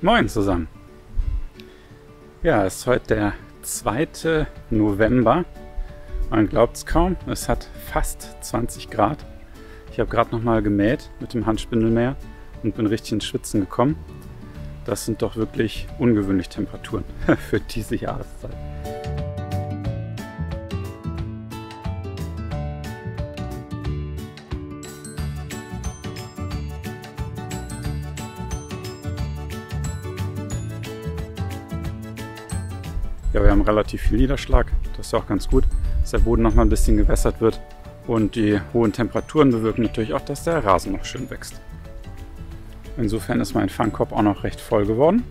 Moin zusammen! Ja, es ist heute der 2. November. Man glaubt es kaum, es hat fast 20 Grad. Ich habe gerade noch mal gemäht mit dem Handspindelmäher und bin richtig ins Schwitzen gekommen. Das sind doch wirklich ungewöhnliche Temperaturen für diese Jahreszeit. Ja, wir haben relativ viel Niederschlag, das ist ja auch ganz gut, dass der Boden noch mal ein bisschen gewässert wird. Und die hohen Temperaturen bewirken natürlich auch, dass der Rasen noch schön wächst. Insofern ist mein Fangkorb auch noch recht voll geworden.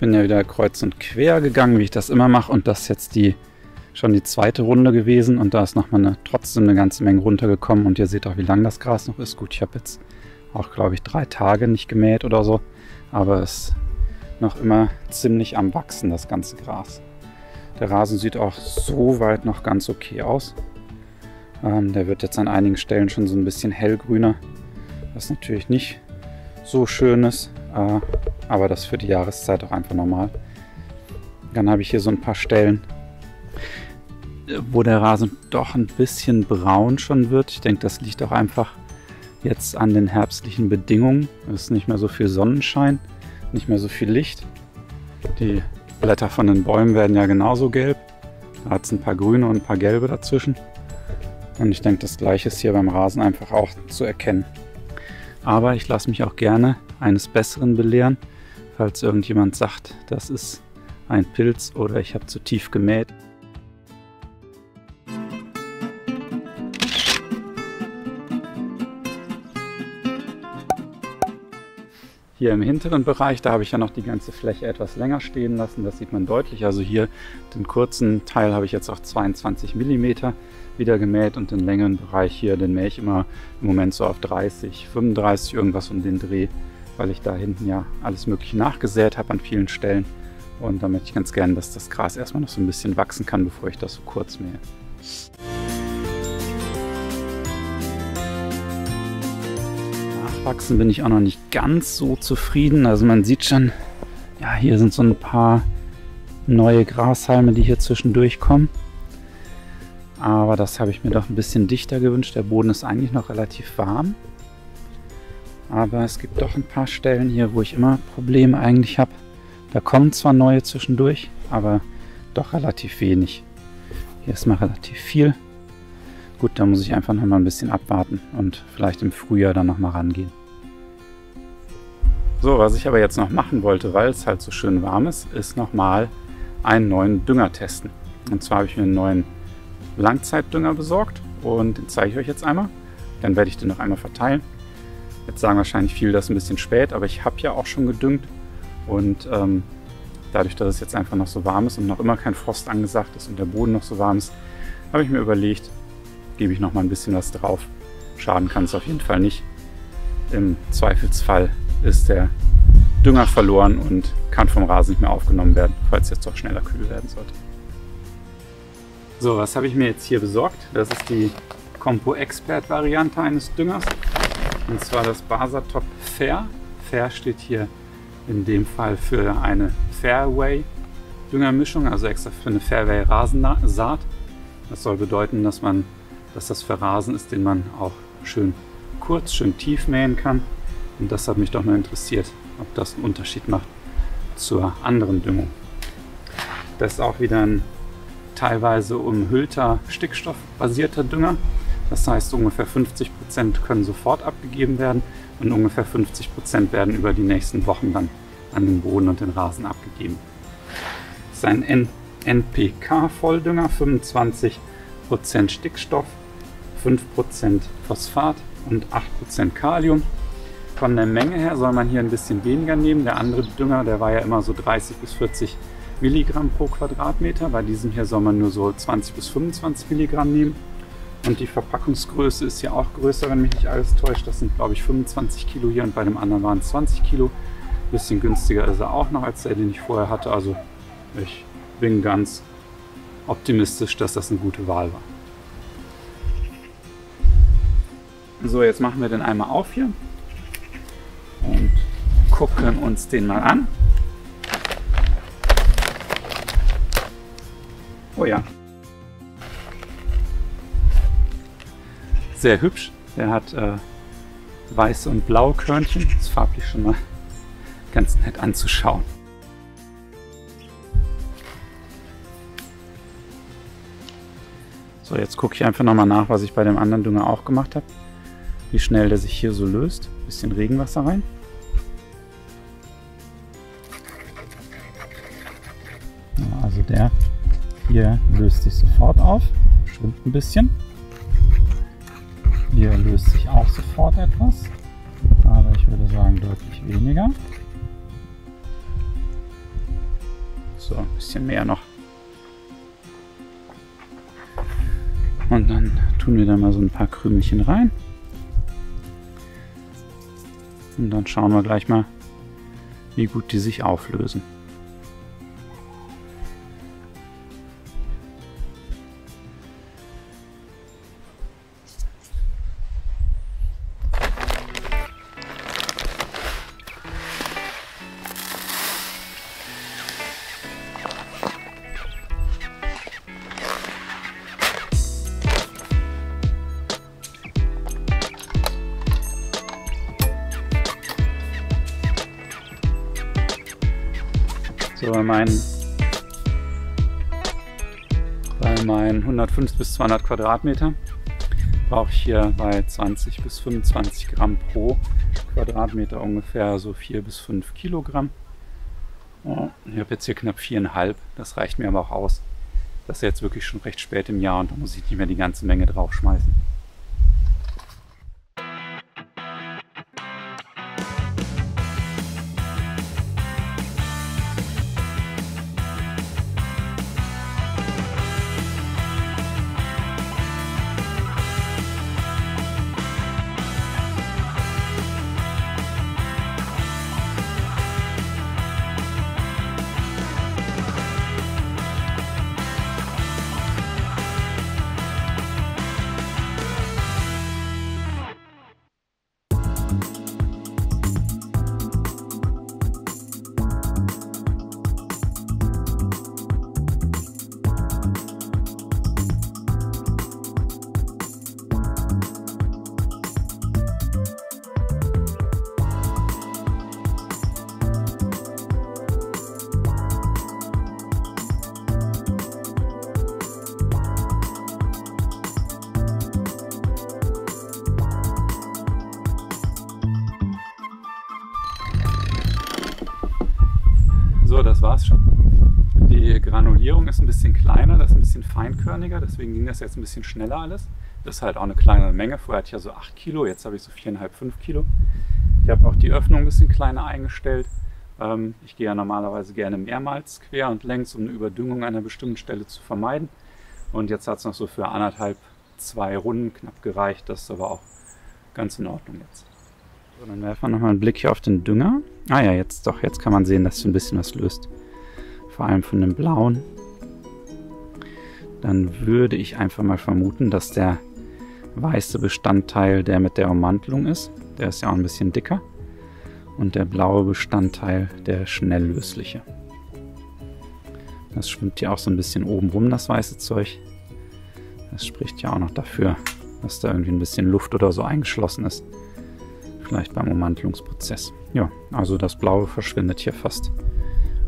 Bin ja wieder kreuz und quer gegangen, wie ich das immer mache. Und das ist jetzt schon die zweite Runde gewesen. Und da ist nochmal trotzdem eine ganze Menge runtergekommen. Und ihr seht auch, wie lang das Gras noch ist. Gut, ich habe jetzt auch, glaube ich, 3 Tage nicht gemäht oder so. Aber es ist noch immer ziemlich am Wachsen, das ganze Gras. Der Rasen sieht auch soweit noch ganz okay aus. Der wird jetzt an einigen Stellen schon so ein bisschen hellgrüner, was natürlich nicht so schön ist, aber das für die Jahreszeit auch einfach normal. Dann habe ich hier so ein paar Stellen, wo der Rasen doch ein bisschen braun schon wird. Ich denke, das liegt auch einfach jetzt an den herbstlichen Bedingungen. Es ist nicht mehr so viel Sonnenschein, nicht mehr so viel Licht. Die Blätter von den Bäumen werden ja genauso gelb. Da hat es ein paar grüne und ein paar gelbe dazwischen. Und ich denke, das Gleiche ist hier beim Rasen einfach auch zu erkennen. Aber ich lasse mich auch gerne eines Besseren belehren, falls irgendjemand sagt, das ist ein Pilz oder ich habe zu tief gemäht. Hier im hinteren Bereich, da habe ich ja noch die ganze Fläche etwas länger stehen lassen, das sieht man deutlich. Also hier den kurzen Teil habe ich jetzt auf 22 mm wieder gemäht und den längeren Bereich hier, den mähe ich immer im Moment so auf 30, 35, irgendwas um den Dreh, weil ich da hinten ja alles Mögliche nachgesät habe an vielen Stellen. Und da möchte ich ganz gerne, dass das Gras erstmal noch so ein bisschen wachsen kann, bevor ich das so kurz mähe. Nachwachsen bin ich auch noch nicht ganz so zufrieden. Also man sieht schon, ja, hier sind so ein paar neue Grashalme, die hier zwischendurch kommen. Aber das habe ich mir doch ein bisschen dichter gewünscht. Der Boden ist eigentlich noch relativ warm. Aber es gibt doch ein paar Stellen hier, wo ich immer Probleme eigentlich habe. Da kommen zwar neue zwischendurch, aber doch relativ wenig. Hier ist mal relativ viel. Gut, da muss ich einfach noch mal ein bisschen abwarten und vielleicht im Frühjahr dann noch mal rangehen. So, was ich aber jetzt noch machen wollte, weil es halt so schön warm ist noch mal einen neuen Dünger testen. Und zwar habe ich mir einen neuen Langzeitdünger besorgt und den zeige ich euch jetzt einmal. Dann werde ich den noch einmal verteilen. Jetzt sagen wahrscheinlich viele, das ist ein bisschen spät, aber ich habe ja auch schon gedüngt. Und dadurch, dass es jetzt einfach noch so warm ist und noch immer kein Frost angesagt ist und der Boden noch so warm ist, habe ich mir überlegt, gebe ich noch mal ein bisschen was drauf. Schaden kann es auf jeden Fall nicht. Im Zweifelsfall ist der Dünger verloren und kann vom Rasen nicht mehr aufgenommen werden, falls es jetzt doch schneller kühl werden sollte. So, was habe ich mir jetzt hier besorgt? Das ist die Compo Expert Variante eines Düngers. Und zwar das Basatop Fair. Fair steht hier in dem Fall für eine Fairway Düngermischung, also extra für eine Fairway Rasensaat. Das soll bedeuten, dass das für Rasen ist, den man auch schön kurz, schön tief mähen kann. Und das hat mich doch mal interessiert, ob das einen Unterschied macht zur anderen Düngung. Das ist auch wieder ein teilweise umhüllter, stickstoffbasierter Dünger. Das heißt, ungefähr 50% können sofort abgegeben werden und ungefähr 50% werden über die nächsten Wochen dann an den Boden und den Rasen abgegeben. Das ist ein NPK-Volldünger, 25% Stickstoff, 5% Phosphat und 8% Kalium. Von der Menge her soll man hier ein bisschen weniger nehmen. Der andere Dünger, der war ja immer so 30 bis 40 Milligramm pro Quadratmeter. Bei diesem hier soll man nur so 20 bis 25 Milligramm nehmen. Und die Verpackungsgröße ist ja auch größer, wenn mich nicht alles täuscht. Das sind, glaube ich, 25 Kilo hier und bei dem anderen waren es 20 Kilo. Ein bisschen günstiger ist er auch noch als der, den ich vorher hatte. Also ich bin ganz optimistisch, dass das eine gute Wahl war. So, jetzt machen wir den einmal auf hier und gucken uns den mal an. Oh ja. Sehr hübsch. Der hat weiße und blaue Körnchen. Das ist farblich schon mal ganz nett anzuschauen. So, jetzt gucke ich einfach nochmal nach, was ich bei dem anderen Dünger auch gemacht habe. Wie schnell der sich hier so löst. Bisschen Regenwasser rein. Ja, also der hier löst sich sofort auf. Schwimmt ein bisschen. Hier löst sich auch sofort etwas. Aber ich würde sagen deutlich weniger. So, ein bisschen mehr noch. Und dann tun wir da mal so ein paar Krümelchen rein. Und dann schauen wir gleich mal, wie gut die sich auflösen. So, bei meinen 105 bis 200 Quadratmeter brauche ich hier bei 20 bis 25 Gramm pro Quadratmeter ungefähr so 4 bis 5 Kilogramm. Ich habe jetzt hier knapp 4,5. Das reicht mir aber auch aus. Das ist jetzt wirklich schon recht spät im Jahr und da muss ich nicht mehr die ganze Menge draufschmeißen. So, das war's schon. Die Granulierung ist ein bisschen kleiner, das ist ein bisschen feinkörniger, deswegen ging das jetzt ein bisschen schneller alles. Das ist halt auch eine kleinere Menge. Vorher hatte ich ja so 8 Kilo, jetzt habe ich so 4,5, 5 Kilo. Ich habe auch die Öffnung ein bisschen kleiner eingestellt. Ich gehe ja normalerweise gerne mehrmals quer und längs, um eine Überdüngung an einer bestimmten Stelle zu vermeiden. Und jetzt hat es noch so für 1,5, 2 Runden knapp gereicht. Das ist aber auch ganz in Ordnung jetzt. So, dann werfen wir nochmal einen Blick hier auf den Dünger. Ah ja, jetzt kann man sehen, dass sich ein bisschen was löst. Vor allem von dem blauen. Dann würde ich einfach mal vermuten, dass der weiße Bestandteil der mit der Ummantelung ist. Der ist ja auch ein bisschen dicker. Und der blaue Bestandteil der schnelllösliche. Das schwimmt ja auch so ein bisschen oben rum, das weiße Zeug. Das spricht ja auch noch dafür, dass da irgendwie ein bisschen Luft oder so eingeschlossen ist. Vielleicht beim Ummantelungsprozess. Ja, also das Blaue verschwindet hier fast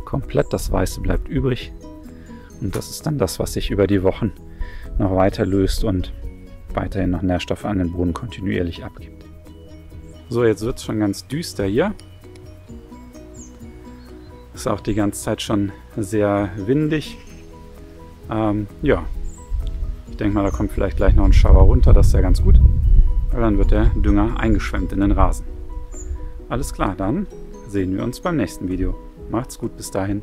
komplett. Das Weiße bleibt übrig. Und das ist dann das, was sich über die Wochen noch weiter löst und weiterhin noch Nährstoffe an den Boden kontinuierlich abgibt. So, jetzt wird es schon ganz düster hier. Ist auch die ganze Zeit schon sehr windig. Ja, ich denke mal, da kommt vielleicht gleich noch ein Schauer runter. Das ist ja ganz gut. Weil dann wird der Dünger eingeschwemmt in den Rasen. Alles klar, dann sehen wir uns beim nächsten Video. Macht's gut, bis dahin.